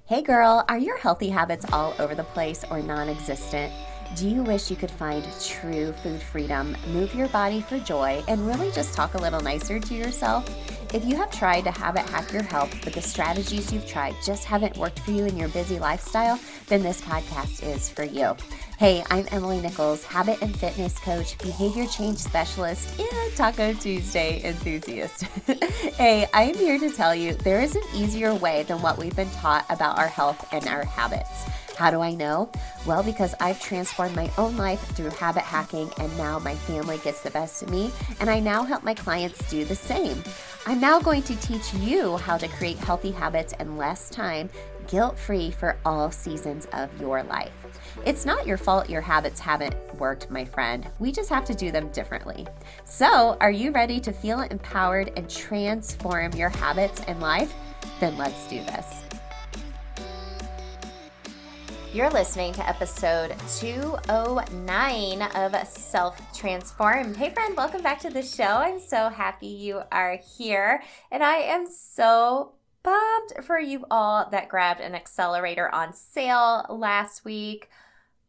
Hey girl, are your healthy habits all over the place or non-existent? Do you wish you could find true food freedom, move your body for joy, and really just talk a little nicer to yourself? If you have tried to habit hack your health, but the strategies you've tried just haven't worked for you in your busy lifestyle, then this podcast is for you. Hey, I'm Emily Nichols, habit and fitness coach, behavior change specialist, and Taco Tuesday enthusiast. Hey, I am here to tell you there is an easier way than what we've been taught about our health and our habits. How do I know? Well, because I've transformed my own life through habit hacking, and now my family gets the best of me, and I now help my clients do the same. I'm now going to teach you how to create healthy habits in less time, guilt-free for all seasons of your life. It's not your fault your habits haven't worked, my friend. We just have to do them differently. So, are you ready to feel empowered and transform your habits and life? Then let's do this. You're listening to episode 209 of Self-Transform. Hey friend, welcome back to the show. I'm so happy you are here, and I am so pumped for you all that grabbed an accelerator on sale last week.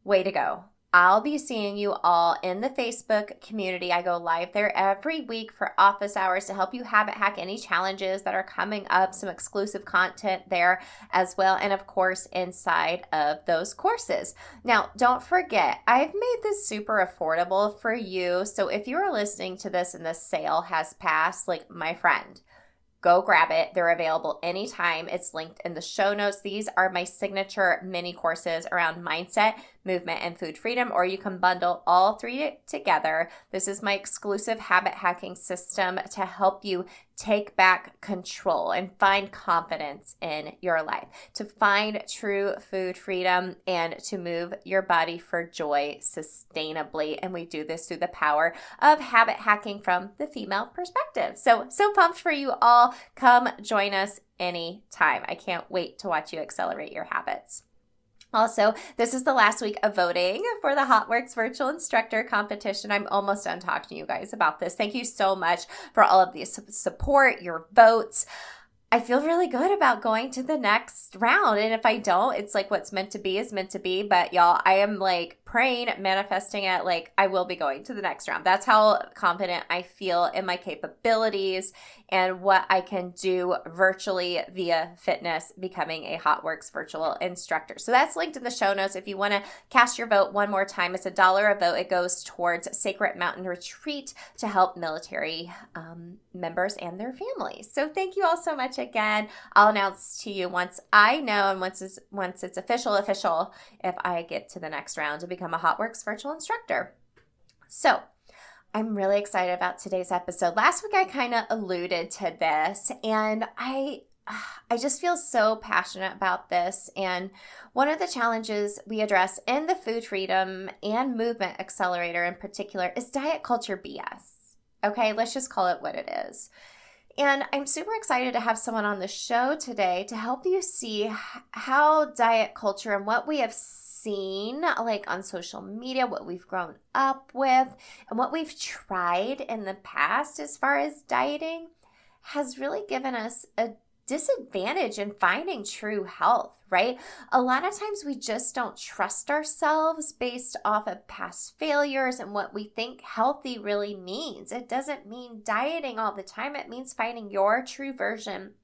Way to go. I'll be seeing you all in the Facebook community. I go live there every week for office hours to help you habit hack any challenges that are coming up, some exclusive content there as well, and of course inside of those courses. Now, don't forget, I've made this super affordable for you. So if you are listening to this and the sale has passed, like my friend, go grab it. They're available anytime. It's linked in the show notes. These are my signature mini courses around mindset, movement, and food freedom, or you can bundle all three together. This is my exclusive habit hacking system to help you take back control and find confidence in your life, to find true food freedom and to move your body for joy sustainably. And we do this through the power of habit hacking from the female perspective. So pumped for you all. Come join us anytime. I can't wait to watch you accelerate your habits. Also, this is the last week of voting for the HOTWORX virtual instructor competition. I'm almost done talking to you guys about this. Thank you so much for all of the support, your votes. I feel really good about going to the next round. And if I don't, it's like what's meant to be is meant to be. But y'all, I am like praying, manifesting it, like I will be going to the next round. That's how confident I feel in my capabilities and what I can do virtually via fitness, becoming a HOTWORX virtual instructor. So that's linked in the show notes. If you want to cast your vote one more time, it's $1 a vote. It goes towards Sacred Mountain Retreat to help military members and their families. So thank you all so much again. I'll announce to you once I know and once it's official if I get to the next round to become a HOTWORX virtual instructor. So I'm really excited about today's episode. Last week I kind of alluded to this, and I just feel so passionate about this. And one of the challenges we address in the Food Freedom and Movement Accelerator in particular is diet culture BS. Okay, let's just call it what it is. And I'm super excited to have someone on the show today to help you see how diet culture and what we have seen like on social media, what we've grown up with, and what we've tried in the past as far as dieting has really given us a disadvantage in finding true health, right? A lot of times we just don't trust ourselves based off of past failures and what we think healthy really means. It doesn't mean dieting all the time. It means finding your true version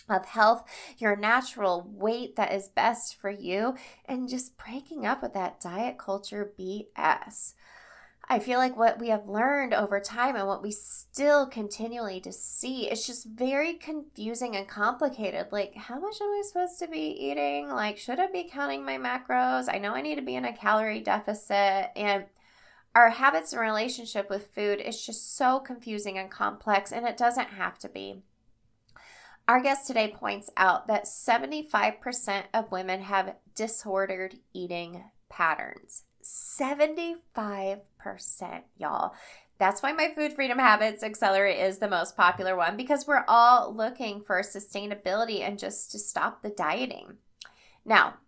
of health, your natural weight that is best for you, and just breaking up with that diet culture BS. I feel like what we have learned over time and what we still continually to see is just very confusing and complicated. Like, how much am I supposed to be eating? Like, should I be counting my macros? I know I need to be in a calorie deficit. And our habits and relationship with food is just so confusing and complex, and it doesn't have to be. Our guest today points out that 75% of women have disordered eating patterns. 75%, y'all. That's why my Food Freedom Habits Accelerator is the most popular one, because we're all looking for sustainability and just to stop the dieting. Now,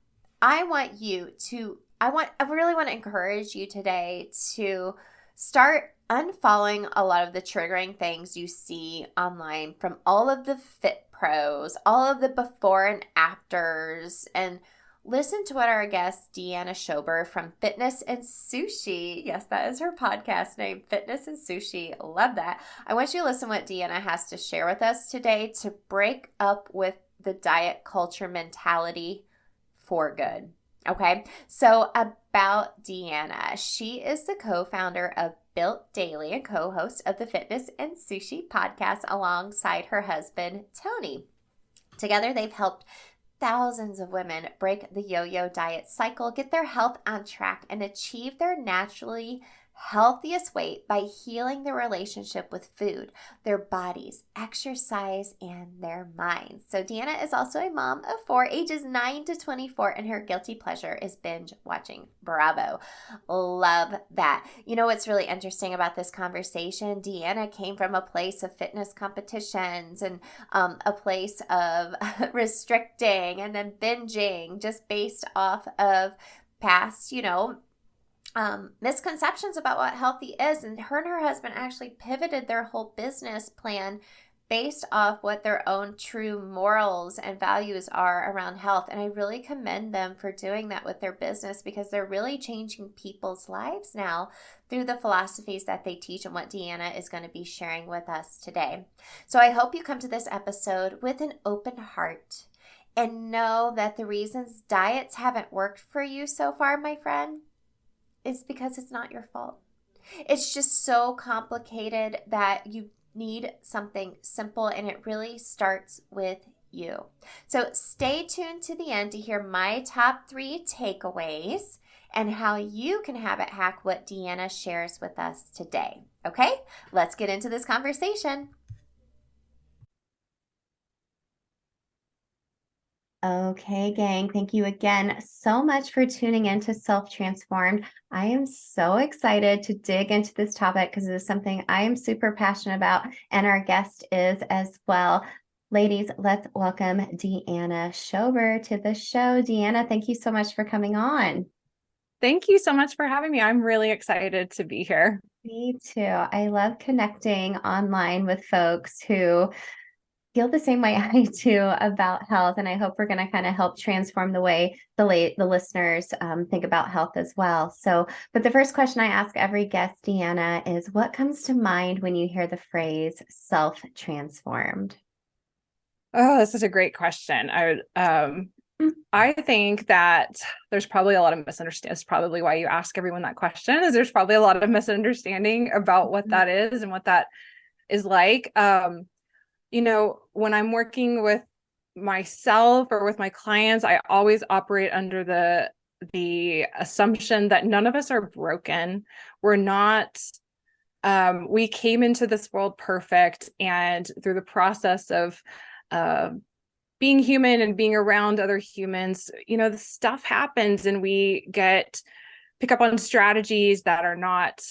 I really want to encourage you today to start unfollowing a lot of the triggering things you see online from all of the FITPROS, all of the before and afters, and listen to what our guest Deanna Schober from Fitness and Sushi, yes, that is her podcast name, Fitness and Sushi, love that. I want you to listen what Deanna has to share with us today to break up with the diet culture mentality for good. Okay, so about Deanna, she is the co-founder of Built Daily and co-host of the Fitness and Sushi podcast alongside her husband, Tony. Together, they've helped thousands of women break the yo-yo diet cycle, get their health on track, and achieve their naturally healthiest weight by healing their relationship with food, their bodies, exercise, and their minds. So Deanna is also a mom of 4, ages 9 to 24, and her guilty pleasure is binge watching. Bravo. Love that. You know what's really interesting about this conversation? Deanna came from a place of fitness competitions and a place of restricting and then binging just based off of past, misconceptions about what healthy is. And her husband actually pivoted their whole business plan based off what their own true morals and values are around health. And I really commend them for doing that with their business because they're really changing people's lives now through the philosophies that they teach and what Deanna is going to be sharing with us today. So I hope you come to this episode with an open heart and know that the reasons diets haven't worked for you so far, my friend, is because it's not your fault. It's just so complicated that you need something simple, and it really starts with you. So stay tuned to the end to hear my top 3 takeaways and how you can habit hack what Deanna shares with us today. Okay, let's get into this conversation. Okay, gang, thank you again so much for tuning in to Self Transformed. I am so excited to dig into this topic because it is something I am super passionate about, and our guest is as well. Ladies, let's welcome Deanna Schober to the show. Deanna, thank you so much for coming on. Thank you so much for having me. I'm really excited to be here. Me too. I love connecting online with folks who feel the same way I do about health. And I hope we're going to kind of help transform the way the listeners think about health as well. So, but the first question I ask every guest, Deanna, is what comes to mind when you hear the phrase self-transformed? Oh, that's such a great question. I think that there's probably a lot of misunderstanding. That's probably why you ask everyone that question, is there's probably a lot of misunderstanding about what that is and what that is like. When I'm working with myself or with my clients, I always operate under the assumption that none of us are broken. We're not, we came into this world perfect, and through the process of being human and being around other humans, the stuff happens and we pick up on strategies that are not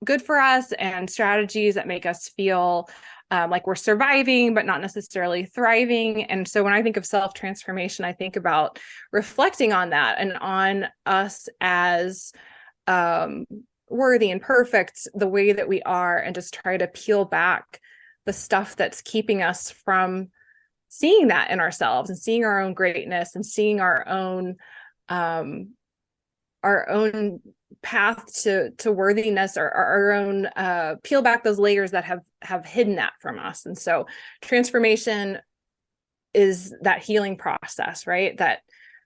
good for us and strategies that make us feel like we're surviving, but not necessarily thriving. And so when I think of self-transformation, I think about reflecting on that and on us as worthy and perfect the way that we are, and just try to peel back the stuff that's keeping us from seeing that in ourselves and seeing our own greatness and seeing our own path to worthiness, or our own peel back those layers that have hidden that from us. And so transformation is that healing process, right? That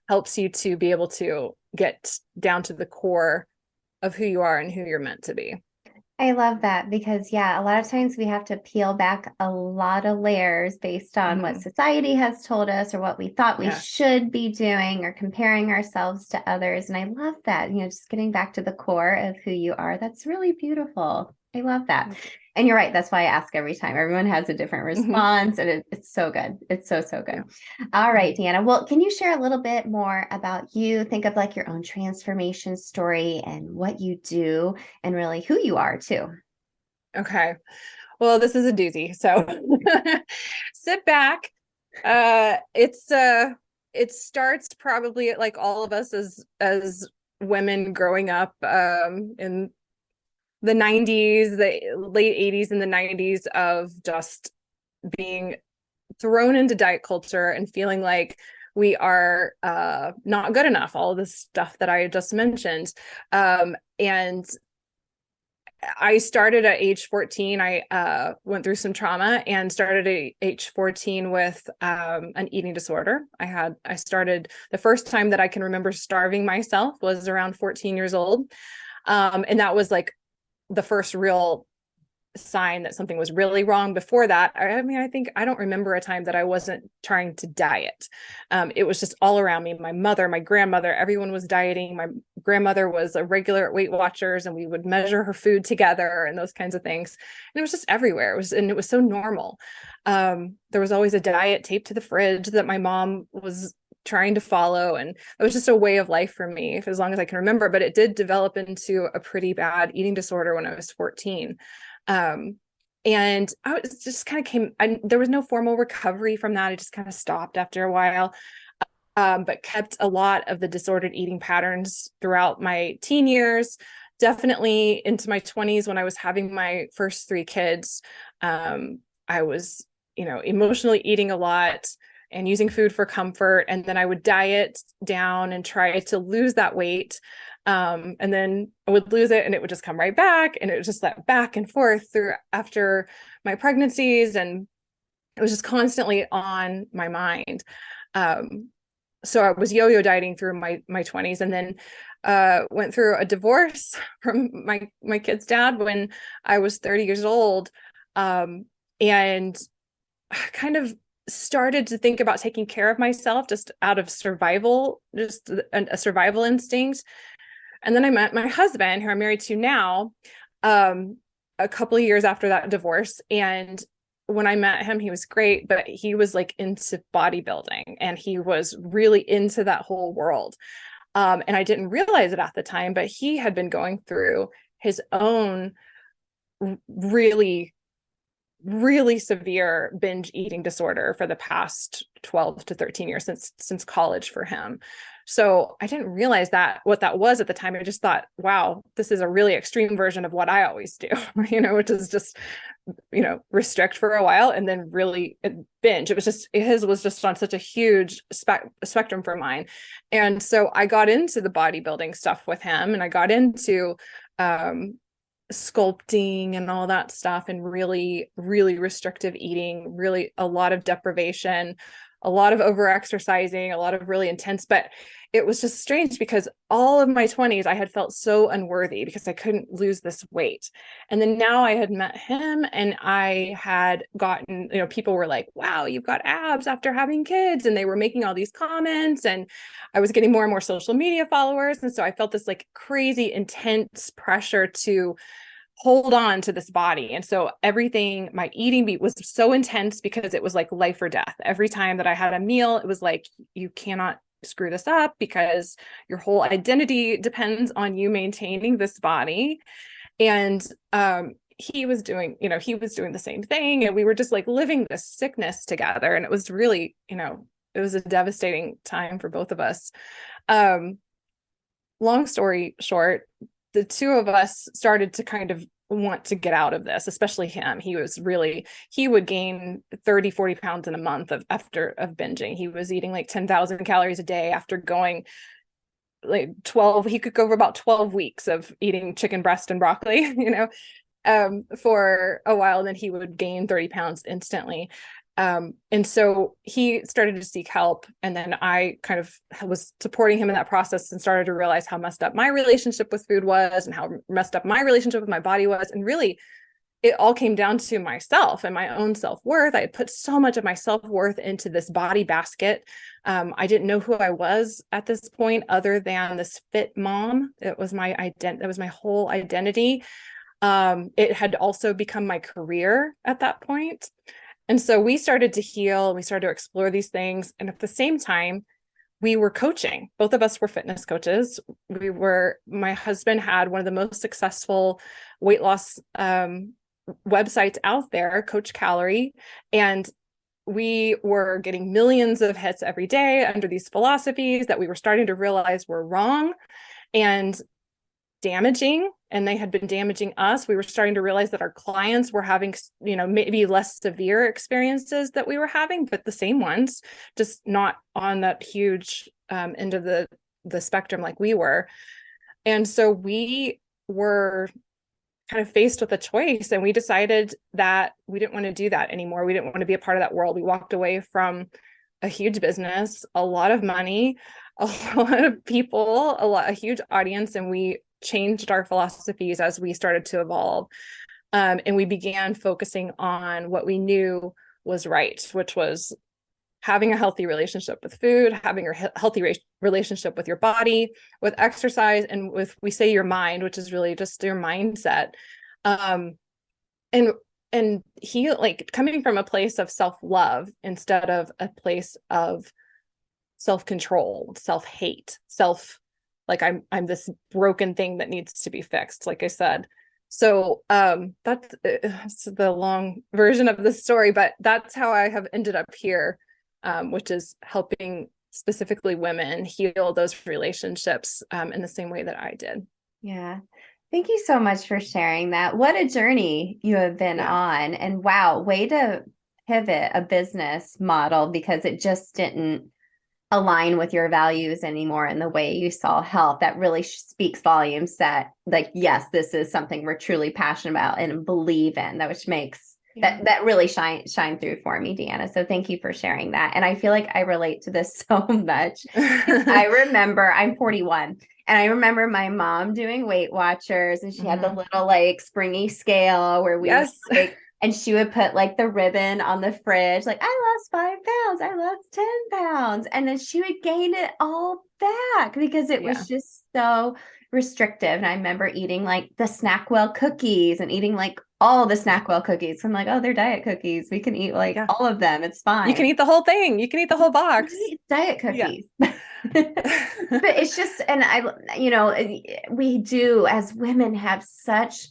helps you to be able to get down to the core of who you are and who you're meant to be. I love that because, a lot of times we have to peel back a lot of layers based on what society has told us or what we thought we should be doing, or comparing ourselves to others. And I love that, just getting back to the core of who you are. That's really beautiful. I love that. And you're right. That's why I ask every time. Everyone has a different response, and it's so good. It's so good. Yeah. All right, Deanna. Well, can you share a little bit more about you? Think of like your own transformation story and what you do and really who you are too. Okay. Well, this is a doozy. So sit back. It starts probably like all of us as women growing up in the 90s, the late 80s and the 90s of just being thrown into diet culture and feeling like we are not good enough, all this stuff that I just mentioned. And I started at age 14. I went through some trauma and started at age 14 with an eating disorder. I started the first time that I can remember starving myself was around 14 years old. And that was like the first real sign that something was really wrong. Before that, I mean, I don't remember a time that I wasn't trying to diet. It was just all around me. My mother, my grandmother, everyone was dieting. My grandmother was a regular at Weight Watchers, and we would measure her food together and those kinds of things. And it was just everywhere. It was so normal. There was always a diet taped to the fridge that my mom was trying to follow. And it was just a way of life for me for as long as I can remember. But it did develop into a pretty bad eating disorder when I was 14. And I was just kind of there was no formal recovery from that. I just kind of stopped after a while, but kept a lot of the disordered eating patterns throughout my teen years, definitely into my 20s when I was having my first 3 kids. I was, emotionally eating a lot and using food for comfort. And then I would diet down and try to lose that weight. And then I would lose it and it would just come right back. And it was just that back and forth through after my pregnancies. And it was just constantly on my mind. So I was yo-yo dieting through my 20s, and then went through a divorce from my kid's dad when I was 30 years old. And kind of started to think about taking care of myself just out of survival, just a survival instinct. And then I met my husband, who I'm married to now, a couple of years after that divorce. And when I met him, he was great, but he was like into bodybuilding and he was really into that whole world. And I didn't realize it at the time, but he had been going through his own really, really severe binge eating disorder for the past 12 to 13 years since college for him. So I didn't realize what that was at the time. I just thought, wow, this is a really extreme version of what I always do, which is just, restrict for a while and then really binge. His was just on such a huge spectrum for mine. And so I got into the bodybuilding stuff with him, and I got into, sculpting and all that stuff, and really, really restrictive eating, really a lot of deprivation, a lot of over exercising, a lot of really intense, but it was just strange because all of my 20s, I had felt so unworthy because I couldn't lose this weight. And then now I had met him and I had gotten, people were like, wow, you've got abs after having kids. And they were making all these comments, and I was getting more and more social media followers. And so I felt this like crazy intense pressure to hold on to this body. And so everything, my eating was so intense because it was like life or death. Every time that I had a meal, it was like, you cannot screw this up because your whole identity depends on you maintaining this body. And he was doing the same thing. And we were just like living this sickness together. And it was really, it was a devastating time for both of us. Long story short, the two of us started to kind of want to get out of this, especially him. He would gain 30, 40 pounds in a month of binging. He was eating like 10,000 calories a day after going like 12. He could go over about 12 weeks of eating chicken breast and broccoli, for a while. And then he would gain 30 pounds instantly. And so he started to seek help. And then I kind of was supporting him in that process and started to realize how messed up my relationship with food was and how messed up my relationship with my body was. And really, it all came down to myself and my own self-worth. I had put so much of my self-worth into this body basket. I didn't know who I was at this point other than this fit mom. It was my identity. That was my whole identity. It had also become my career at that point. And so we started to heal, we started to explore these things. And at the same time, we were coaching. Both of us were fitness coaches. My husband had one of the most successful weight loss websites out there, Coach Calorie. And we were getting millions of hits every day under these philosophies that we were starting to realize were wrong. And damaging, and they had been damaging us. We were starting to realize that our clients were having, maybe less severe experiences that we were having, but the same ones, just not on that huge end of the spectrum like we were. And so we were kind of faced with a choice, and we decided that we didn't want to do that anymore. We didn't want to be a part of that world. We walked away from a huge business, a lot of money, a lot of people, a huge audience, and we changed our philosophies as we started to evolve. And we began focusing on what we knew was right, which was having a healthy relationship with food, having a healthy relationship with your body, with exercise, and with, we say, your mind, which is really just your mindset. And he, like, coming from a place of self-love instead of a place of self-control, self-hate, like I'm this broken thing that needs to be fixed, like I said. So that's the long version of the story, but that's how I have ended up here, which is helping specifically women heal those relationships in the same way that I did. Yeah. Thank you so much for sharing that. What a journey you have been on. And wow, way to pivot a business model because it just didn't align with your values anymore in the way you saw health. That really speaks volumes that, like, yes, this is something we're truly passionate about and believe in, that which makes that really shine through for me, Deanna. So thank you for sharing that. And I feel like I relate to this so much. I remember, I'm 41, and I remember my mom doing Weight Watchers, and she had the little like springy scale where we like, and she would put like the ribbon on the fridge, like, I lost 5 pounds, I lost 10 pounds. And then she would gain it all back because it was just so restrictive. And I remember eating like the Snackwell cookies and eating like all the Snackwell cookies. I'm like, oh, they're diet cookies. We can eat like all of them. It's fine. You can eat the whole thing. You can eat the whole box. It's diet cookies. But it's just, and we do as women have such,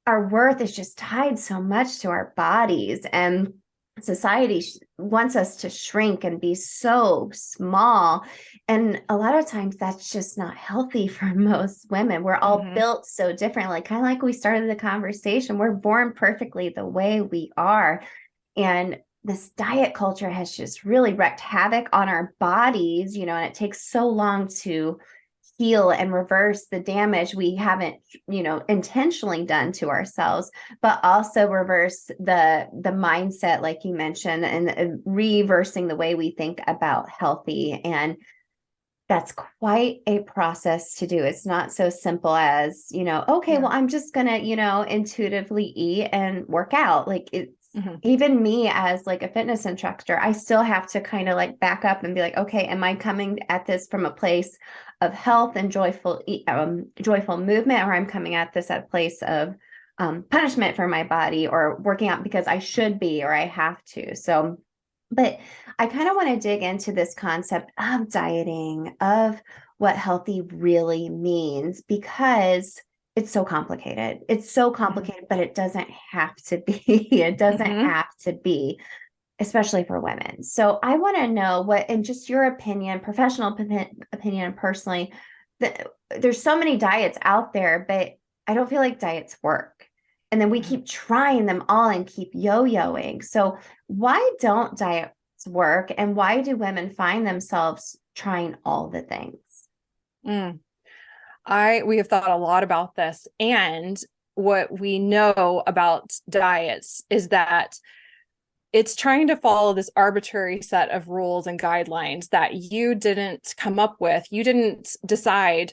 our worth is just tied so much to our bodies, and society wants us to shrink and be so small. And a lot of times that's just not healthy for most women. We're all built so differently, kind of like we started the conversation. We're born perfectly the way we are. And this diet culture has just really wreaked havoc on our bodies, and it takes so long to heal and reverse the damage we haven't, intentionally done to ourselves, but also reverse the mindset, like you mentioned, and reversing the way we think about healthy. And that's quite a process to do. It's not so simple as, okay, well, I'm just gonna, intuitively eat and work out. Like, it's even me as like a fitness instructor, I still have to kind of like back up and be like, okay, am I coming at this from a place of health and joyful movement, or I'm coming at this at a place of punishment for my body, or working out because I should be, or I have to. So, but I kind of want to dig into this concept of dieting, of what healthy really means, because it's so complicated. It's so complicated, but it doesn't have to be. It doesn't have to be, especially for women. So I want to know what, in just your opinion, professional opinion, personally, that there's so many diets out there, but I don't feel like diets work. And then we keep trying them all and keep yo-yoing. So why don't diets work? And why do women find themselves trying all the things? We have thought a lot about this, and what we know about diets is that it's trying to follow this arbitrary set of rules and guidelines that you didn't come up with. You didn't decide,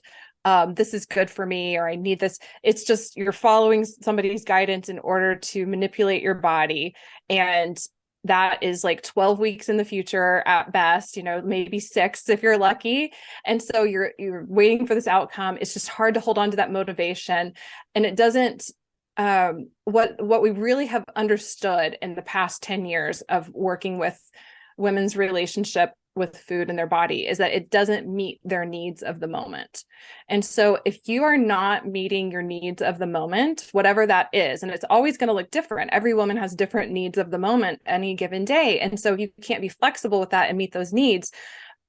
this is good for me, or I need this. It's just, you're following somebody's guidance in order to manipulate your body. And that is like 12 weeks in the future at best, maybe 6 if you're lucky. And so you're waiting for this outcome. It's just hard to hold on to that motivation. And it doesn't, what we really have understood in the past 10 years of working with women's relationship with food and their body is that it doesn't meet their needs of the moment. And so if you are not meeting your needs of the moment, whatever that is, and it's always going to look different. Every woman has different needs of the moment any given day. And so you can't be flexible with that and meet those needs,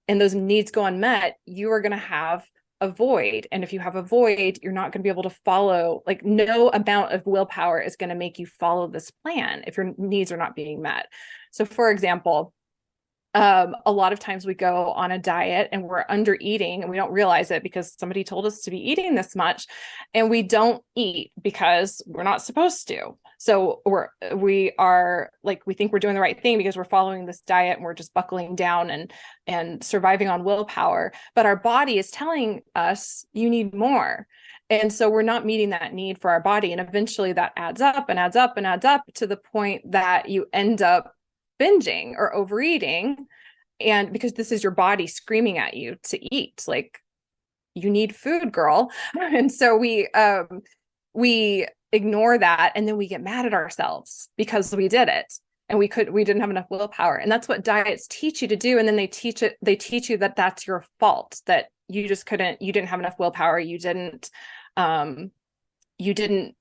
and those needs go unmet, you are going to have a void. And if you have a void, you're not going to be able to follow, like no amount of willpower is going to make you follow this plan if your needs are not being met. So for example, a lot of times we go on a diet and we're under eating and we don't realize it because somebody told us to be eating this much, and we don't eat because we're not supposed to. So we are like, we think we're doing the right thing because we're following this diet and we're just buckling down and surviving on willpower, but our body is telling us you need more. And so we're not meeting that need for our body. And eventually that adds up and adds up and adds up to the point that you end up binging or overeating. And because this is your body screaming at you to eat, like, you need food, girl. And so we ignore that, and then we get mad at ourselves because we did it and we didn't have enough willpower. And that's what diets teach you to do. And then they teach you that that's your fault, that you didn't have enough willpower, you didn't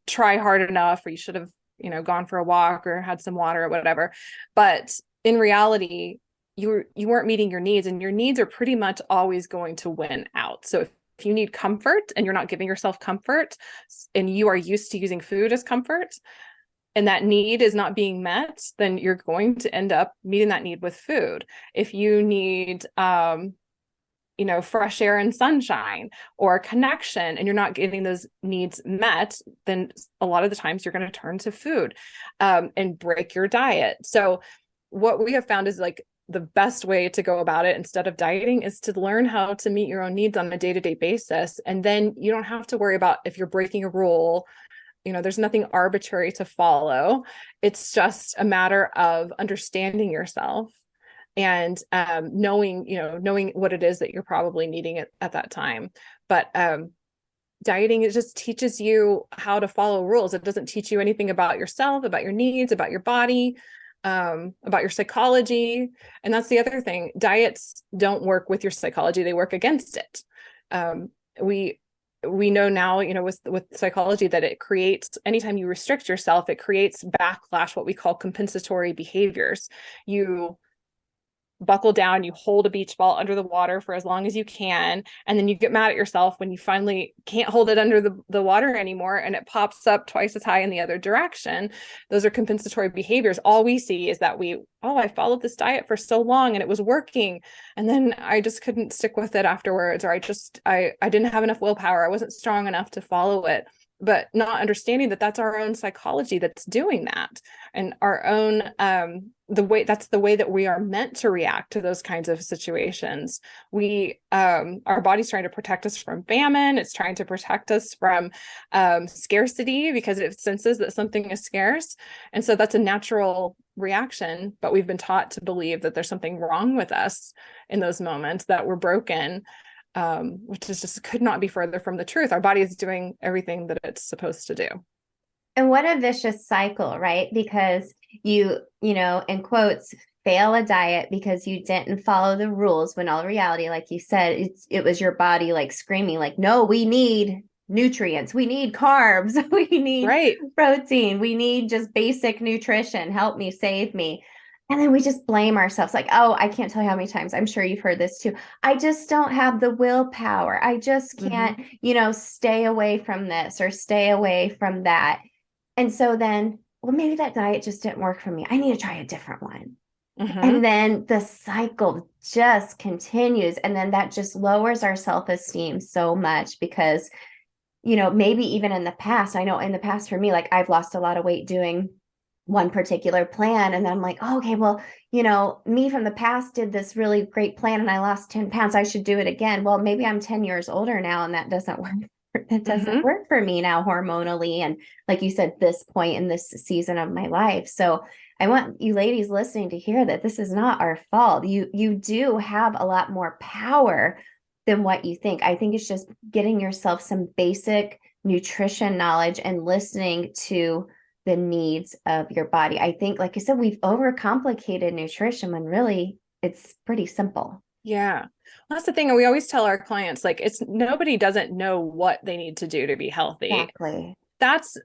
try hard enough, or you should have gone for a walk or had some water or whatever. But in reality, you weren't meeting your needs, and your needs are pretty much always going to win out. So if you need comfort and you're not giving yourself comfort, and you are used to using food as comfort, and that need is not being met, then you're going to end up meeting that need with food. If you need fresh air and sunshine or connection, and you're not getting those needs met, then a lot of the times you're going to turn to food and break your diet. So what we have found is, like, the best way to go about it instead of dieting is to learn how to meet your own needs on a day-to-day basis. And then you don't have to worry about if you're breaking a rule. There's nothing arbitrary to follow. It's just a matter of understanding yourself and knowing what it is that you're probably needing at that time. But dieting, it just teaches you how to follow rules. It doesn't teach you anything about yourself, about your needs, about your body, about your psychology. And that's the other thing. Diets don't work with your psychology. They work against it. We know now, with psychology, that it creates, anytime you restrict yourself, it creates backlash, what we call compensatory behaviors. You buckle down, you hold a beach ball under the water for as long as you can, and then you get mad at yourself when you finally can't hold it under the water anymore and it pops up twice as high in the other direction. Those are compensatory behaviors. All we see is that I followed this diet for so long and it was working, and then I just couldn't stick with it afterwards, or I didn't have enough willpower, I wasn't strong enough to follow it. But not understanding that that's our own psychology that's doing that, and our own that's the way that we are meant to react to those kinds of situations. Our body's trying to protect us from famine. It's trying to protect us from scarcity, because it senses that something is scarce. And so that's a natural reaction, but we've been taught to believe that there's something wrong with us in those moments, that we're broken. Which is just could not be further from the truth. Our body is doing everything that it's supposed to do. And what a vicious cycle, right? Because you in quotes, fail a diet because you didn't follow the rules, when all reality, like you said, it was your body like screaming, like, no, we need nutrients, we need carbs, we need protein, we need just basic nutrition, help me, save me. And then we just blame ourselves, like, oh, I can't tell you how many times, I'm sure you've heard this too, I just don't have the willpower, I just can't stay away from this or stay away from that. And so then, well, maybe that diet just didn't work for me, I need to try a different one. And then the cycle just continues, and then that just lowers our self-esteem so much, because maybe even in the past, I know in the past for me, like, I've lost a lot of weight doing one particular plan. And then I'm like, oh, okay, well, me from the past did this really great plan and I lost 10 pounds. I should do it again. Well, maybe I'm 10 years older now and that doesn't work. That doesn't work for me now hormonally. And like you said, this point in this season of my life. So I want you ladies listening to hear that this is not our fault. You do have a lot more power than what you think. I think it's just getting yourself some basic nutrition knowledge and listening to the needs of your body. I think, like I said, we've overcomplicated nutrition when really it's pretty simple. Yeah. Well, that's the thing. And we always tell our clients, like, nobody doesn't know what they need to do to be healthy. Exactly. that's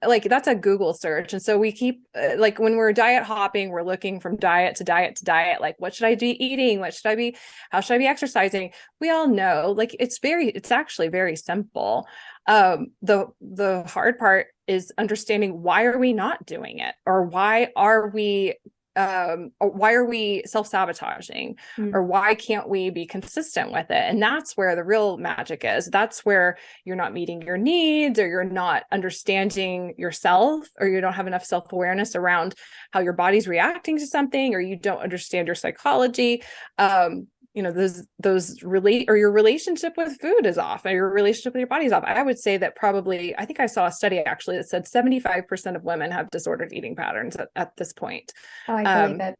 a Google search. And so we keep like when we're diet hopping, we're looking from diet to diet to diet. Like, what should I be eating? How should I be exercising? We all know, like, it's actually very simple. The hard part is understanding, why are we not doing it? Or why are we self-sabotaging, or why can't we be consistent with it? And that's where the real magic is. That's where you're not meeting your needs, or you're not understanding yourself, or you don't have enough self-awareness around how your body's reacting to something, or you don't understand your psychology. Your relationship with food is off, or your relationship with your body is off. I would say that probably, I think I saw a study actually that said 75% of women have disordered eating patterns at this point. Oh, I believe it.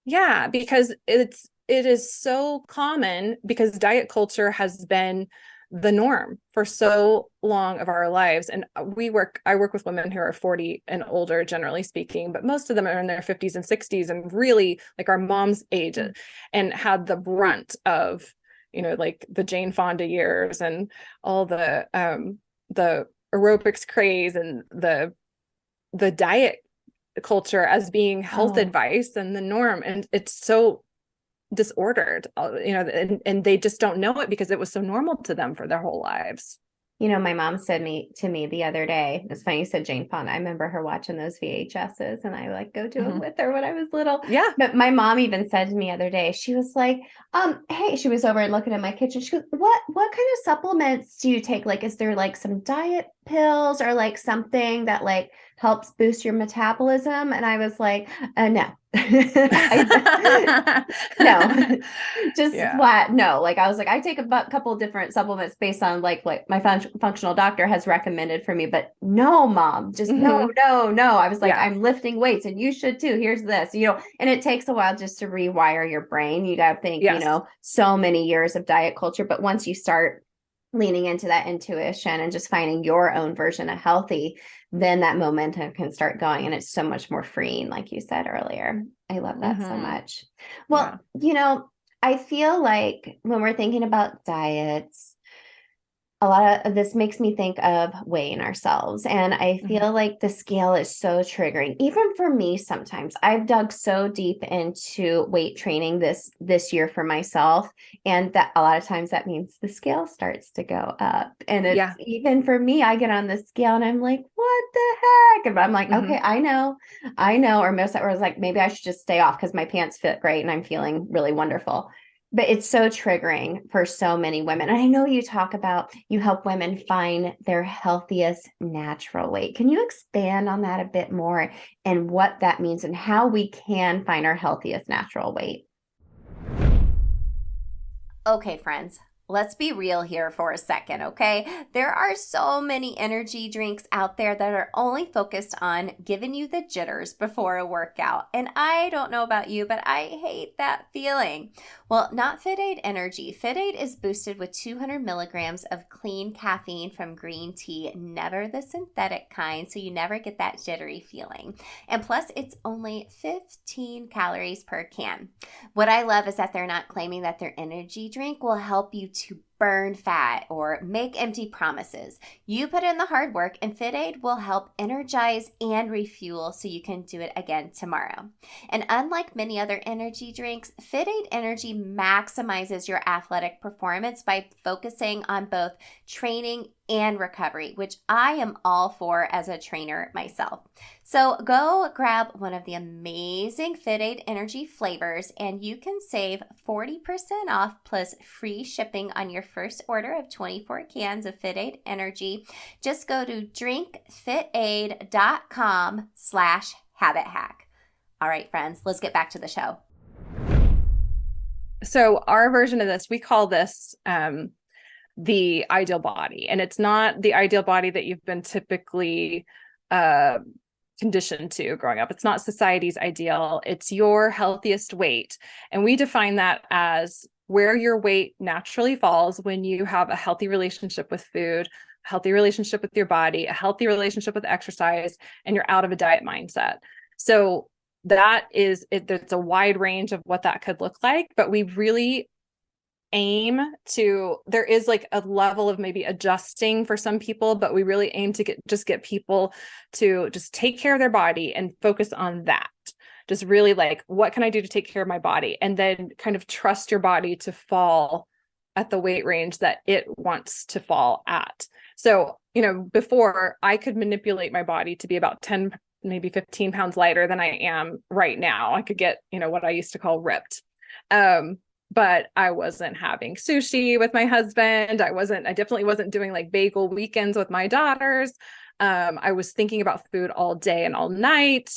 Yeah, because it is so common, because diet culture has been the norm for so long of our lives. And I work with women who are 40 and older, generally speaking, but most of them are in their 50s and 60s, and really like our mom's age, and had the brunt of, like the Jane Fonda years, and all the aerobics craze, and the diet culture as being health advice and the norm. And it's so disordered, and they just don't know it because it was so normal to them for their whole lives. My mom said to me the other day, it's funny you said Jane Fonda. I remember her watching those VHSs, and I like go to them with her when I was little. Yeah. But my mom even said to me the other day, she was like, hey, she was over and looking at my kitchen. She goes, what kind of supplements do you take? Like, is there like some diet pills, or like something that like helps boost your metabolism? And I was like, no. No, just flat no. Like, I was like, I take a couple of different supplements based on like my functional doctor has recommended for me, but no, mom, just no. I was like, I'm lifting weights, and you should too. Here's this, and it takes a while just to rewire your brain. You got to think, so many years of diet culture, but once you start leaning into that intuition and just finding your own version of healthy, then that momentum can start going, and it's so much more freeing, like you said earlier. I love that so much. Well, I feel like when we're thinking about diets, a lot of this makes me think of weighing ourselves. And I feel like the scale is so triggering, even for me. Sometimes I've dug so deep into weight training this year for myself. And that a lot of times that means the scale starts to go up. And it's even for me, I get on the scale and I'm like, what the heck? And I'm like, okay, I know. Or most of it was like, maybe I should just stay off because my pants fit great and I'm feeling really wonderful. But it's so triggering for so many women. And I know you talk about, you help women find their healthiest natural weight. Can you expand on that a bit more, and what that means, and how we can find our healthiest natural weight? Okay, friends. Let's be real here for a second, okay? There are so many energy drinks out there that are only focused on giving you the jitters before a workout. And I don't know about you, but I hate that feeling. Well, not FitAid Energy. FitAid is boosted with 200 milligrams of clean caffeine from green tea, never the synthetic kind, so you never get that jittery feeling. And plus, it's only 15 calories per can. What I love is that they're not claiming that their energy drink will help you to burn fat or make empty promises. You put in the hard work, and FitAid will help energize and refuel so you can do it again tomorrow. And unlike many other energy drinks, FitAid Energy maximizes your athletic performance by focusing on both training and recovery, which I am all for as a trainer myself. So go grab one of the amazing FitAid Energy flavors, and you can save 40% off plus free shipping on your first order of 24 cans of FitAid Energy. Just go to drinkfitaid.com/habithack. All right, friends, let's get back to the show. So our version of this, we call this the ideal body. And it's not the ideal body that you've been typically conditioned to growing up. It's not society's ideal. It's your healthiest weight. And we define that as where your weight naturally falls when you have a healthy relationship with food, a healthy relationship with your body, a healthy relationship with exercise, and you're out of a diet mindset. So that is it. There's a wide range of what that could look like, but we really aim to, there is like a level of maybe adjusting for some people, but we really aim to get people to just take care of their body and focus on that. Just really like, what can I do to take care of my body? And then kind of trust your body to fall at the weight range that it wants to fall at. So, before I could manipulate my body to be about 10, maybe 15 pounds lighter than I am right now. I could get, what I used to call ripped. But I wasn't having sushi with my husband. I definitely wasn't doing like bagel weekends with my daughters. I was thinking about food all day and all night.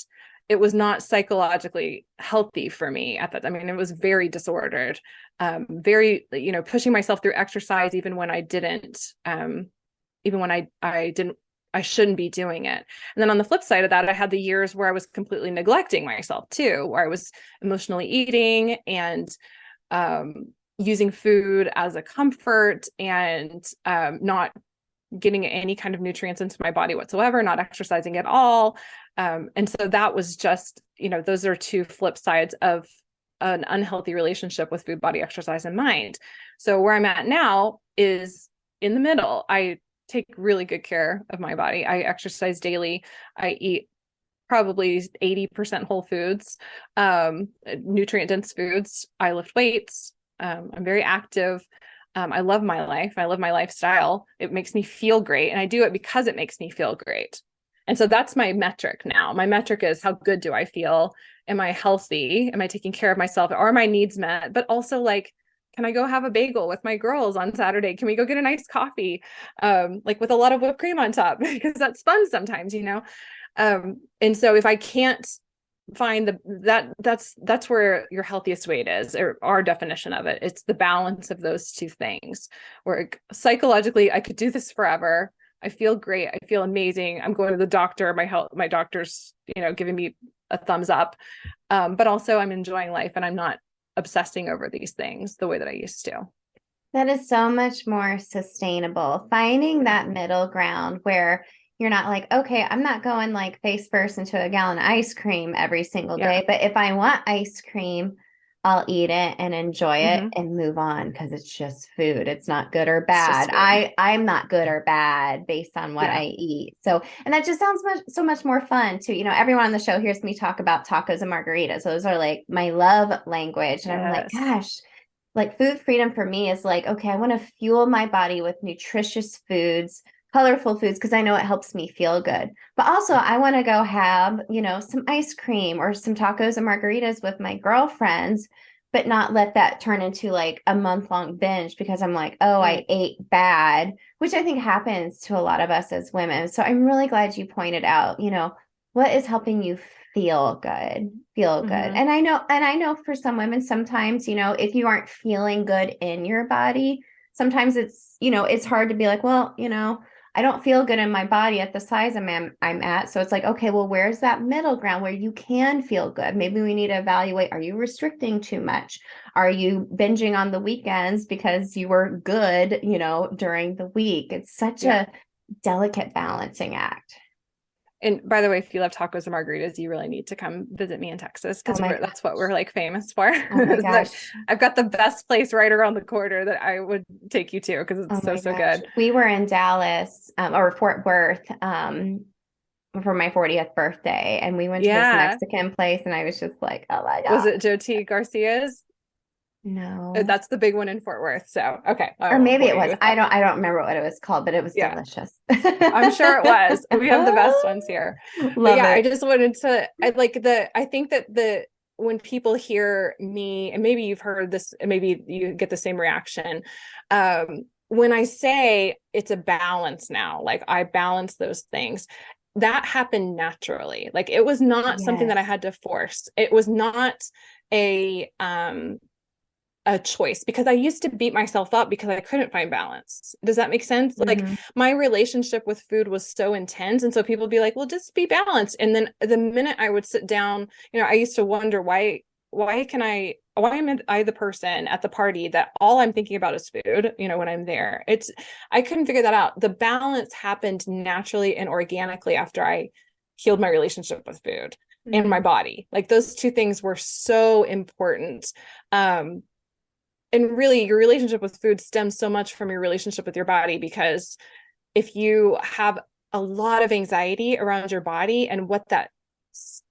It was not psychologically healthy for me at that. I mean, it was very disordered, very, pushing myself through exercise, even when I didn't, I shouldn't be doing it. And then on the flip side of that, I had the years where I was completely neglecting myself too, where I was emotionally eating and using food as a comfort and not getting any kind of nutrients into my body whatsoever, not exercising at all. And so that was just, those are two flip sides of an unhealthy relationship with food, body, exercise, and mind. So where I'm at now is in the middle. I take really good care of my body. I exercise daily. I eat probably 80% whole foods, nutrient dense foods. I lift weights. I'm very active. I love my life. I love my lifestyle. It makes me feel great. And I do it because it makes me feel great. And so that's my metric now. My metric is, how good do I feel? Am I healthy? Am I taking care of myself? Are my needs met? But also, like, can I go have a bagel with my girls on Saturday? Can we go get a nice coffee? Like with a lot of whipped cream on top, because that's fun sometimes, and so if I can't find that's where your healthiest weight is, or our definition of it. It's the balance of those two things, where psychologically I could do this forever. I feel great. I feel amazing. I'm going to the doctor. My doctor's, giving me a thumbs up. But also I'm enjoying life, and I'm not obsessing over these things the way that I used to. That is so much more sustainable. Finding that middle ground where you're not like, okay, I'm not going like face first into a gallon of ice cream every single day, but if I want ice cream, I'll eat it and enjoy it and move on, because it's just food. It's not good or bad. I'm not good or bad based on what I eat. So, and that just sounds so much more fun too. Everyone on the show hears me talk about tacos and margaritas. Those are like my love language. And I'm like, gosh, like food freedom for me is like, okay, I want to fuel my body with nutritious foods, colorful foods, because I know it helps me feel good. But also I want to go have, some ice cream or some tacos and margaritas with my girlfriends, but not let that turn into like a month-long binge because I'm like, oh, I ate bad, which I think happens to a lot of us as women. So I'm really glad you pointed out, what is helping you feel good. And I know for some women, sometimes, if you aren't feeling good in your body, sometimes it's, it's hard to be like, well, I don't feel good in my body at the size I'm at. So it's like, okay, well, where's that middle ground where you can feel good? Maybe we need to evaluate, are you restricting too much? Are you binging on the weekends because you were good, during the week? It's such a delicate balancing act. And by the way, if you love tacos and margaritas, you really need to come visit me in Texas, because that's what we're like famous for. Oh my gosh. I've got the best place right around the corner that I would take you to, because it's so good. We were in Dallas or Fort Worth for my 40th birthday, and we went to this Mexican place, and I was just like, oh my God. Was it Joe T. Garcia's? No, that's the big one in Fort Worth. So, okay. Or maybe it was. I don't remember what it was called, but it was delicious. I'm sure it was. We have the best ones here. Love it. I just wanted to, I think that when people hear me, and maybe you've heard this, and maybe you get the same reaction. When I say it's a balance now, like I balance those things, that happened naturally. Like it was not something that I had to force. It was not a choice, because I used to beat myself up because I couldn't find balance. Does that make sense? Like my relationship with food was so intense. And so people be like, well, just be balanced. And then the minute I would sit down, I used to wonder why am I the person at the party that all I'm thinking about is food, when I'm there? I couldn't figure that out. The balance happened naturally and organically after I healed my relationship with food and my body. Like those two things were so important. and really your relationship with food stems so much from your relationship with your body, because if you have a lot of anxiety around your body and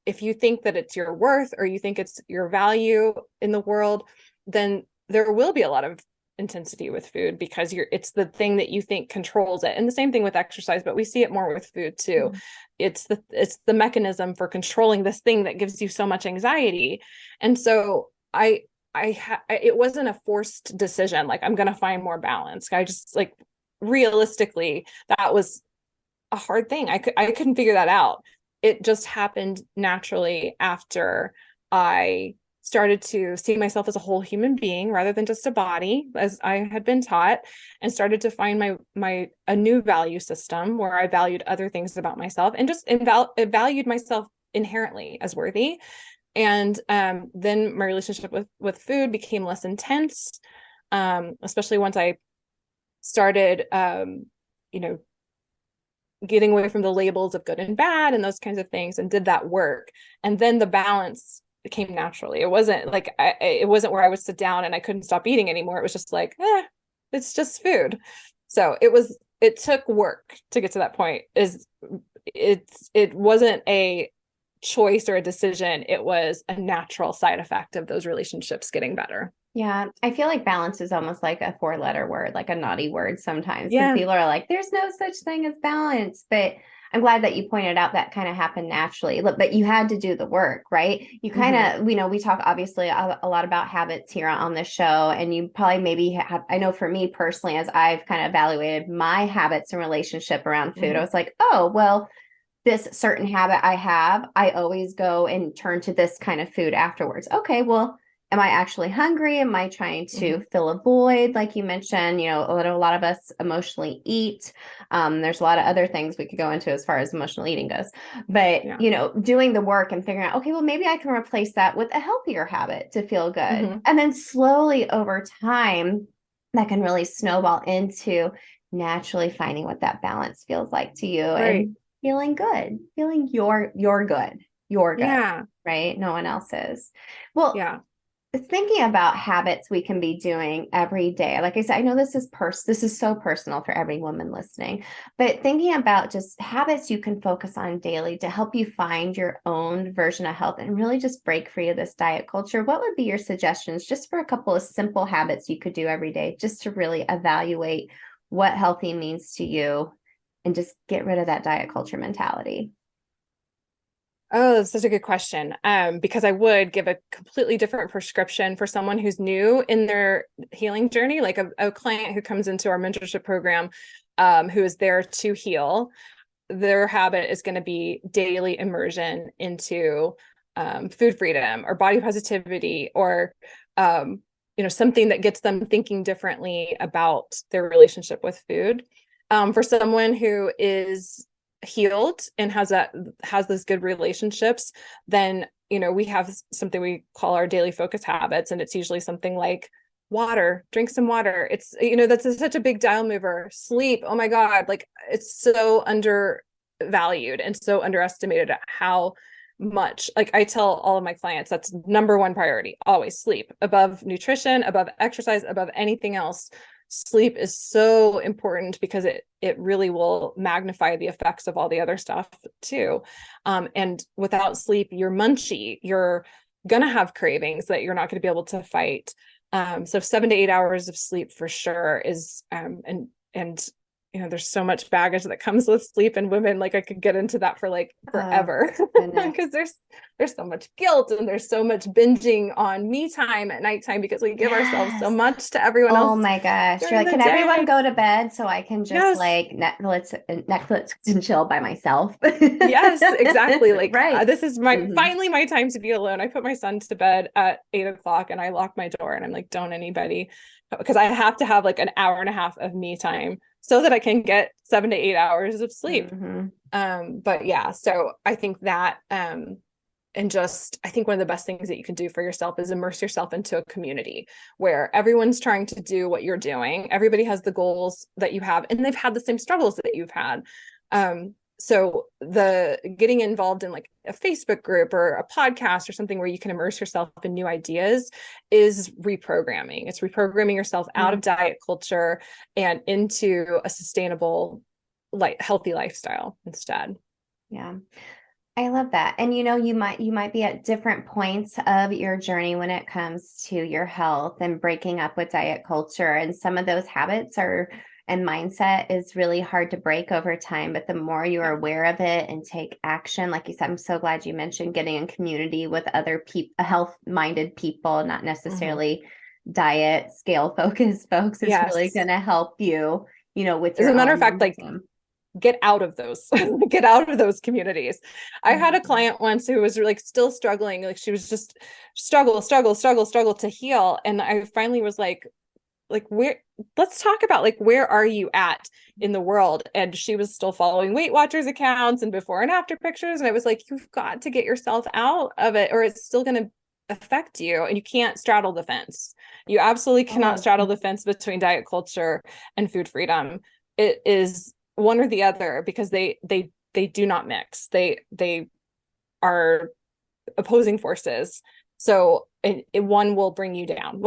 if you think that it's your worth or you think it's your value in the world, then there will be a lot of intensity with food, because it's the thing that you think controls it. And the same thing with exercise, but we see it more with food too. It's the mechanism for controlling this thing that gives you so much anxiety. And so it wasn't a forced decision, like I'm going to find more balance. I just, like, realistically, that was a hard thing. I couldn't figure that out. It just happened naturally after I started to see myself as a whole human being rather than just a body, as I had been taught, and started to find a new value system where I valued other things about myself and just valued myself inherently as worthy. And then my relationship with food became less intense, especially once I started, getting away from the labels of good and bad and those kinds of things, and did that work. And then the balance came naturally. It wasn't like it wasn't where I would sit down and I couldn't stop eating anymore. It was just like, it's just food. So it took work to get to that point. It wasn't a choice or a decision. It was a natural side effect of those relationships getting better. Yeah, I feel like balance is almost like a 4-letter word, like a naughty word sometimes. Yeah. People are like, there's no such thing as balance. But I'm glad that you pointed out that kind of happened naturally. But you had to do the work, right? You kind of, we talk obviously a lot about habits here on this show. And you probably maybe have, I know for me personally, as I've kind of evaluated my habits and relationship around food, I was like, oh, well, this certain habit I have, I always go and turn to this kind of food afterwards. Okay, well, am I actually hungry? Am I trying to fill a void? Like you mentioned, a lot of us emotionally eat. There's a lot of other things we could go into as far as emotional eating goes. But, doing the work and figuring out, okay, well, maybe I can replace that with a healthier habit to feel good. And then slowly over time, that can really snowball into naturally finding what that balance feels like to you. Right. And feeling good, feeling you're good. You're good. Yeah. Right? No one else is. Well, yeah. Thinking about habits we can be doing every day. Like I said, I know this is so personal for every woman listening, but thinking about just habits you can focus on daily to help you find your own version of health and really just break free of this diet culture. What would be your suggestions just for a couple of simple habits you could do every day just to really evaluate what healthy means to you and just get rid of that diet culture mentality? Oh, that's such a good question. Because I would give a completely different prescription for someone who's new in their healing journey, like a client who comes into our mentorship program, who is there to heal. Their habit is going to be daily immersion into food freedom or body positivity, or something that gets them thinking differently about their relationship with food. For someone who is healed and has those good relationships, then we have something we call our daily focus habits, and it's usually something like water. Drink some water. It's that's such a big dial mover. Sleep, oh my god, like it's so undervalued and so underestimated at how much, like I tell all of my clients, that's number one priority. Always sleep, above nutrition, above exercise, above anything else. Sleep is so important because it really will magnify the effects of all the other stuff too. And without sleep, you're munchy. You're going to have cravings that you're not going to be able to fight. So 7 to 8 hours of sleep for sure is, and there's so much baggage that comes with sleep in women. Like I could get into that for like forever, because there's so much guilt and there's so much binging on me time at nighttime because we give ourselves so much to everyone else. Oh my gosh. You're like, can everyone go to bed so I can just like Netflix and chill by myself? Yes, exactly. Like this is finally my time to be alone. I put my son to bed at 8:00 and I lock my door and I'm like, don't anybody, because I have to have like an hour and a half of me time so that I can get 7 to 8 hours of sleep. But yeah, so I think that, and just, I think one of the best things that you can do for yourself is immerse yourself into a community where everyone's trying to do what you're doing. Everybody has the goals that you have, and they've had the same struggles that you've had. so the getting involved in like a Facebook group or a podcast or something where you can immerse yourself in new ideas is reprogramming. It's reprogramming yourself out of diet culture and into a sustainable, like healthy lifestyle instead. Yeah. I love that. And you might be at different points of your journey when it comes to your health and breaking up with diet culture. And some of those habits and mindset is really hard to break over time. But the more you are aware of it and take action, like you said, I'm so glad you mentioned getting in community with other people, health-minded people, not necessarily diet scale focused folks. It's really going to help you, with As your a matter own of fact, like get out of those communities. I had a client once who was like still struggling. Like she was just struggle to heal. And I finally was like, let's talk about like, where are you at in the world? And she was still following Weight Watchers accounts and before and after pictures. And I was like, you've got to get yourself out of it or it's still going to affect you. And you can't straddle the fence. You absolutely cannot straddle the fence between diet culture and food freedom. It is one or the other because they do not mix. They are opposing forces. So one will bring you down.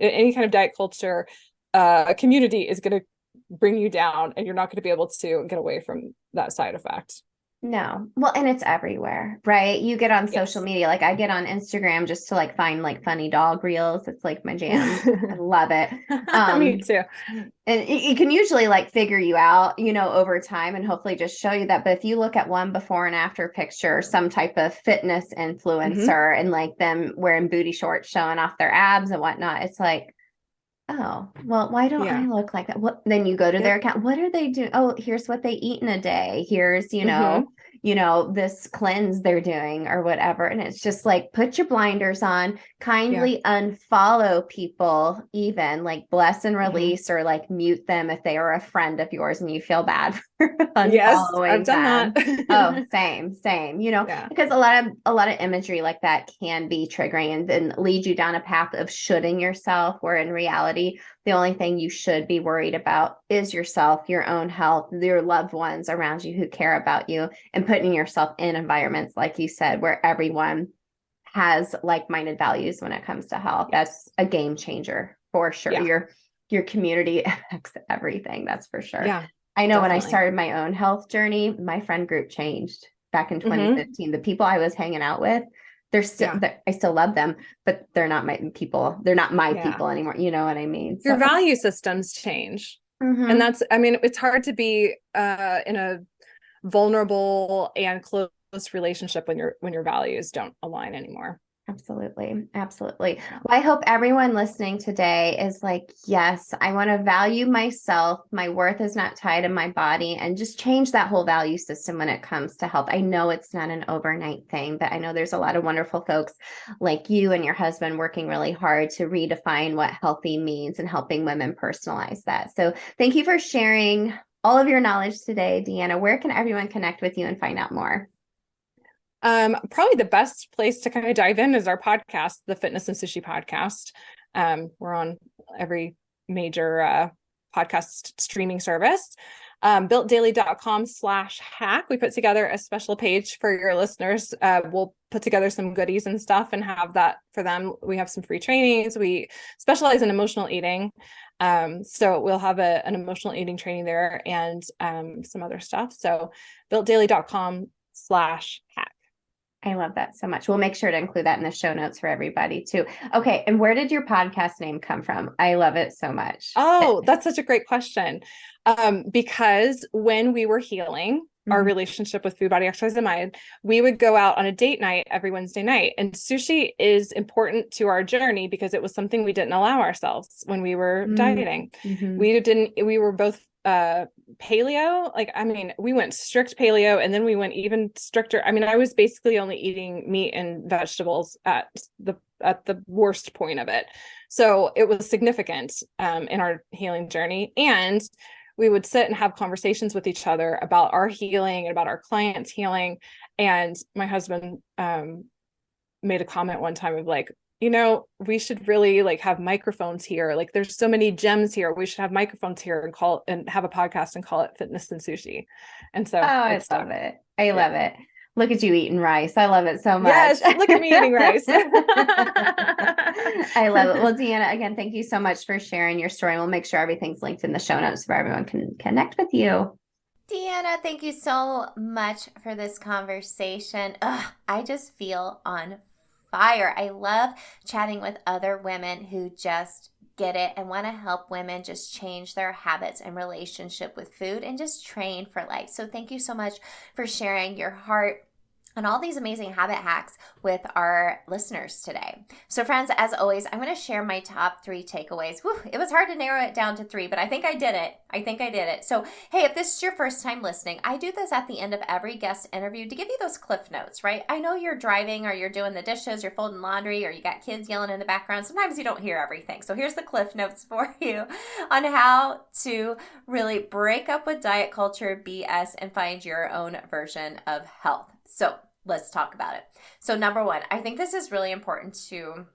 Any kind of diet culture community is going to bring you down, and you're not going to be able to get away from that side effect. No. Well, and it's everywhere, right? You get on social media. Like I get on Instagram just to like find like funny dog reels. It's like my jam. I love it. Me too. And it can usually like figure you out, over time and hopefully just show you that. But if you look at one before and after picture, some type of fitness influencer and like them wearing booty shorts showing off their abs and whatnot, it's like, oh, well, why don't I look like that? What then you go to their account. What are they doing? Oh, here's what they eat in a day. Here's, this cleanse they're doing or whatever. And it's just like, put your blinders on, kindly unfollow people, even like bless and release or like mute them if they are a friend of yours and you feel bad for unfollowing yes, I've done them. Oh, same, because a lot of imagery like that can be triggering and then lead you down a path of shoulding yourself, where in reality, the only thing you should be worried about is yourself, your own health, your loved ones around you who care about you, and putting yourself in environments, like you said, where everyone has like-minded values when it comes to health. That's a game changer for sure. Your community affects everything. That's for sure. Yeah, I know when I started my own health journey, my friend group changed back in 2015. The people I was hanging out with, they're still, I still love them, but they're not my people. They're not my people anymore. You know what I mean? Your value systems change. And that's, I mean, it's hard to be in a vulnerable and close relationship when your values don't align anymore. Absolutely. Well, I hope everyone listening today is like, yes, I want to value myself. My worth is not tied to my body, and just change that whole value system when it comes to health. I know it's not an overnight thing, but I know there's a lot of wonderful folks like you and your husband working really hard to redefine what healthy means and helping women personalize that. So thank you for sharing all of your knowledge today, Deanna. Where can everyone connect with you and find out more? Probably the best place to kind of dive in is our podcast, the Fitness and Sushi podcast. We're on every major podcast streaming service. builtdaily.com/hack. We put together a special page for your listeners. We'll put together some goodies and stuff and have that for them. We have some free trainings. We specialize in emotional eating. So we'll have an emotional eating training there and some other stuff. So builtdaily.com/hack. I love that so much. We'll make sure to include that in the show notes for everybody too. Okay. And where did your podcast name come from? I love it so much. Oh, that's such a great question. Because when we were healing our relationship with food, body, exercise, and mind, we would go out on a date night every Wednesday night. And sushi is important to our journey because it was something we didn't allow ourselves when we were dieting. We were both paleo. Like, I mean, we went strict paleo and then we went even stricter. I mean, I was basically only eating meat and vegetables at the worst point of it. So it was significant in our healing journey. And we would sit and have conversations with each other about our healing and about our clients' healing. And my husband made a comment one time of like, we should really like have microphones here. Like there's so many gems here. We should have microphones here and have a podcast and call it Fitness and Sushi. And so I love it. I love it. Look at you eating rice. I love it so much. Yes, look at me eating rice. I love it. Well, Deanna, again, thank you so much for sharing your story. We'll make sure everything's linked in the show notes so everyone can connect with you. Deanna, thank you so much for this conversation. I just feel on fire. I love chatting with other women who just get it and want to help women just change their habits and relationship with food and just train for life. So thank you so much for sharing your heart and all these amazing habit hacks with our listeners today. So friends, as always, I'm going to share my top 3 takeaways. Whew, it was hard to narrow it down to 3, but I think I did it. So, hey, if this is your first time listening, I do this at the end of every guest interview to give you those cliff notes, right? I know you're driving or you're doing the dishes, you're folding laundry, or you got kids yelling in the background. Sometimes you don't hear everything. So here's the cliff notes for you on how to really break up with diet culture BS and find your own version of health. So let's talk about it. So number 1, I think this is really important to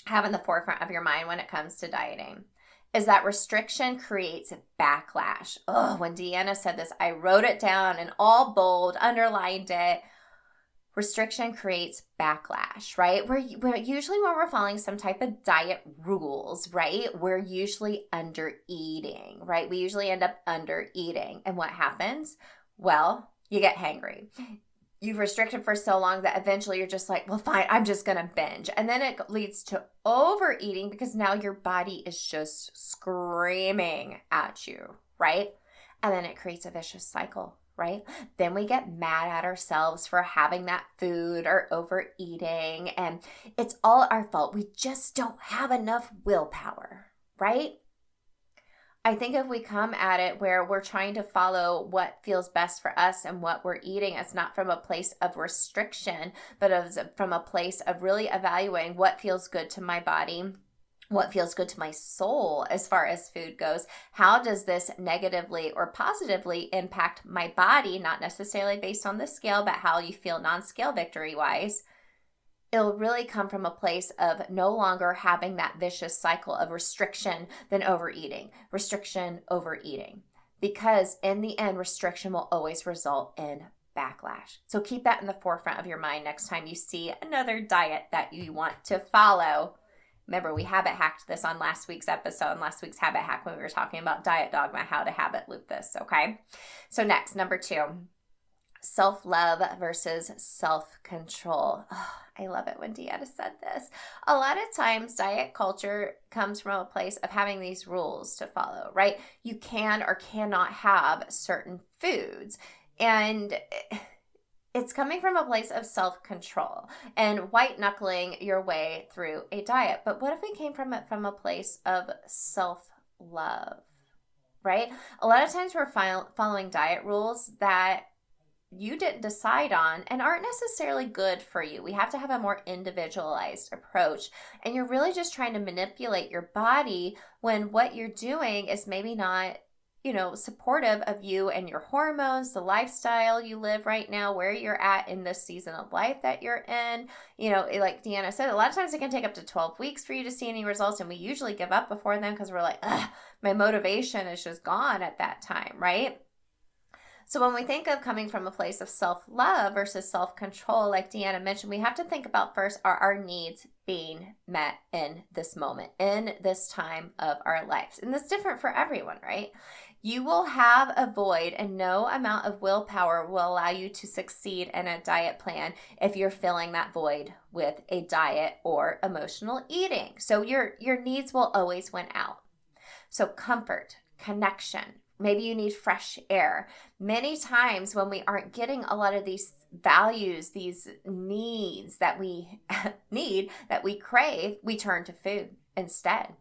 have in the forefront of your mind when it comes to dieting, is that restriction creates backlash. When Deanna said this, I wrote it down in all bold, underlined it. Restriction creates backlash, right? We're usually, when we're following some type of diet rules, right, we're usually under eating, right? We usually end up under eating. And what happens? Well, you get hangry. You've restricted for so long that eventually you're just like, well, fine, I'm just going to binge. And then it leads to overeating because now your body is just screaming at you, right? And then it creates a vicious cycle, right? Then we get mad at ourselves for having that food or overeating. And it's all our fault. We just don't have enough willpower, right? I think if we come at it where we're trying to follow what feels best for us and what we're eating, it's not from a place of restriction, but from a place of really evaluating what feels good to my body, what feels good to my soul as far as food goes. How does this negatively or positively impact my body, not necessarily based on the scale, but how you feel non-scale victory-wise? It'll really come from a place of no longer having that vicious cycle of restriction than overeating, restriction, overeating. Because in the end, restriction will always result in backlash. So keep that in the forefront of your mind next time you see another diet that you want to follow. Remember, we habit hacked this on last week's episode, last week's habit hack when we were talking about diet dogma, how to habit loop this, okay? So next, number 2. Self-love versus self-control. I love it when Deanna said this. A lot of times diet culture comes from a place of having these rules to follow, right? You can or cannot have certain foods. And it's coming from a place of self-control and white knuckling your way through a diet. But what if it came from a place of self-love, right? A lot of times we're following diet rules that you didn't decide on and aren't necessarily good for you. We have to have a more individualized approach. And you're really just trying to manipulate your body when what you're doing is maybe not, supportive of you and your hormones, the lifestyle you live right now, where you're at in this season of life that you're in. Like Deanna said, a lot of times it can take up to 12 weeks for you to see any results. And we usually give up before then because we're like, my motivation is just gone at that time, right? So when we think of coming from a place of self-love versus self-control, like Deanna mentioned, we have to think about first, are our needs being met in this moment, in this time of our lives? And that's different for everyone, right? You will have a void and no amount of willpower will allow you to succeed in a diet plan if you're filling that void with a diet or emotional eating. So your needs will always win out. So comfort, connection, maybe you need fresh air. Many times when we aren't getting a lot of these values, these needs that we need, that we crave, we turn to food instead.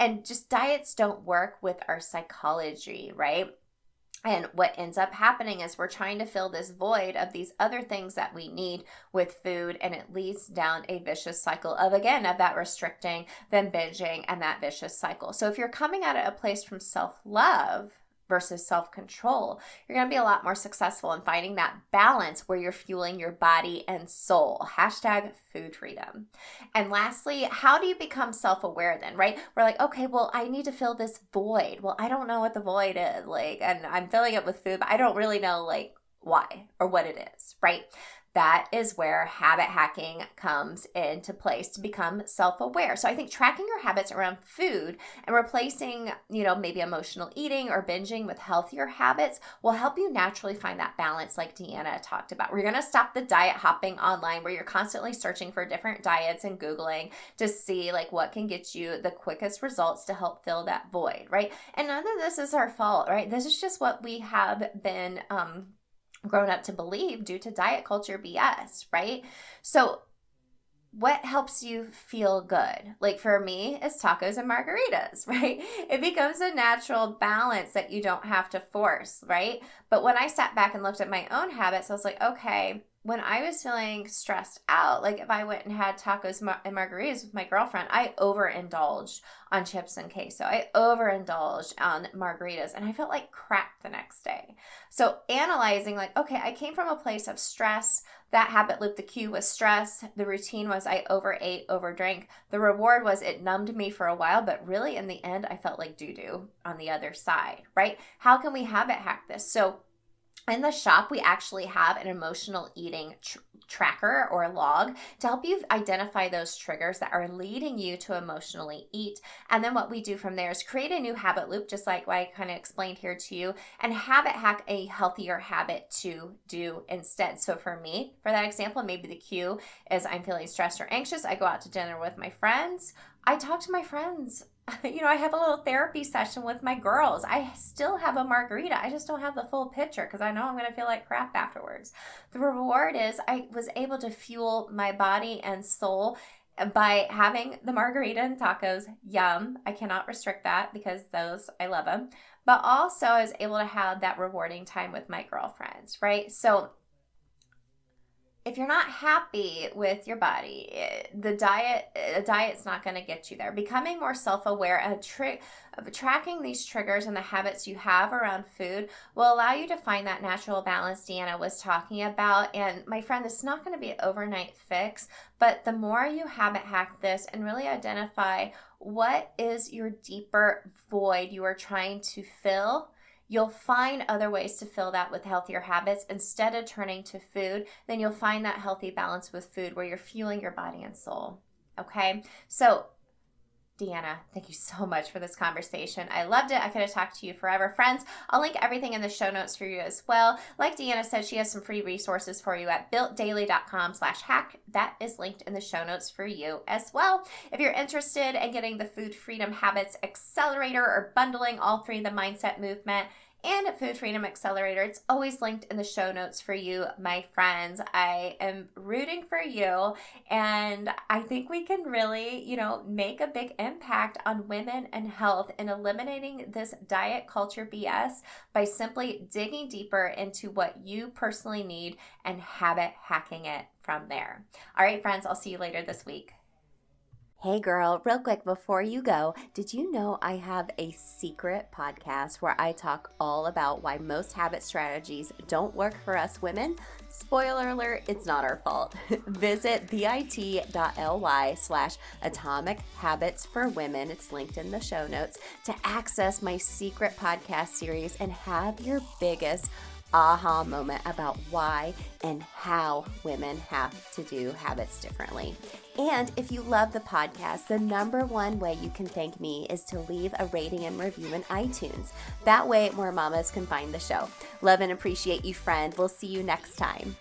And just diets don't work with our psychology, right? And what ends up happening is we're trying to fill this void of these other things that we need with food, and it leads down a vicious cycle of that restricting, then binging, and that vicious cycle. So if you're coming at it a place from self-love, versus self-control, you're going to be a lot more successful in finding that balance where you're fueling your body and soul. Hashtag food freedom. And lastly, how do you become self-aware then, right? We're like, okay, well, I need to fill this void. Well, I don't know what the void is, like, and I'm filling it with food, but I don't really know like why or what it is, right? That is where habit hacking comes into place to become self-aware. So I think tracking your habits around food and replacing, maybe emotional eating or binging with healthier habits will help you naturally find that balance like Deanna talked about. We're going to stop the diet hopping online where you're constantly searching for different diets and Googling to see like what can get you the quickest results to help fill that void, right? And none of this is our fault, right? This is just what we have been grown up to believe due to diet culture BS, right? So what helps you feel good? Like for me, it's tacos and margaritas, right? It becomes a natural balance that you don't have to force, right? But when I sat back and looked at my own habits, I was like, okay, when I was feeling stressed out, like if I went and had tacos and margaritas with my girlfriend, I overindulged on chips and queso. I overindulged on margaritas and I felt like crap the next day. So analyzing like, okay, I came from a place of stress. That habit loop, the cue was stress. The routine was I overate, overdrank. The reward was it numbed me for a while, but really in the end, I felt like doo-doo on the other side, right? How can we habit hack this? So in the shop, we actually have an emotional eating tracker or log to help you identify those triggers that are leading you to emotionally eat. And then what we do from there is create a new habit loop, just like what I kind of explained here to you, and habit hack a healthier habit to do instead. So for me, for that example, maybe the cue is I'm feeling stressed or anxious. I go out to dinner with my friends. I talk to my friends. I have a little therapy session with my girls. I still have a margarita. I just don't have the full picture because I know I'm going to feel like crap afterwards. The reward is I was able to fuel my body and soul by having the margarita and tacos. Yum. I cannot restrict that because those, I love them. But also I was able to have that rewarding time with my girlfriends, right? So if you're not happy with your body, a diet's not going to get you there. Becoming more self-aware of tracking these triggers and the habits you have around food will allow you to find that natural balance Deanna was talking about. And my friend, this is not going to be an overnight fix, but the more you habit hack this and really identify what is your deeper void you are trying to fill, you'll find other ways to fill that with healthier habits instead of turning to food. Then you'll find that healthy balance with food where you're fueling your body and soul. Okay? So, Deanna, thank you so much for this conversation. I loved it. I could have talked to you forever. Friends, I'll link everything in the show notes for you as well. Like Deanna said, she has some free resources for you at builtdaily.com/hack. That is linked in the show notes for you as well. If you're interested in getting the Food Freedom Habits Accelerator or bundling all three, the Mindset Movement and Food Freedom Accelerator, it's always linked in the show notes for you, my friends. I am rooting for you, and I think we can really, make a big impact on women and health in eliminating this diet culture BS by simply digging deeper into what you personally need and habit hacking it from there. All right, friends, I'll see you later this week. Hey girl, real quick before you go, did you know I have a secret podcast where I talk all about why most habit strategies don't work for us women? Spoiler alert, it's not our fault. Visit bit.ly/atomic habits for women. It's linked in the show notes to access my secret podcast series and have your biggest aha moment about why and how women have to do habits differently. And if you love the podcast, the number one way you can thank me is to leave a rating and review in iTunes. That way more mamas can find the show. Love and appreciate you, friend. We'll see you next time.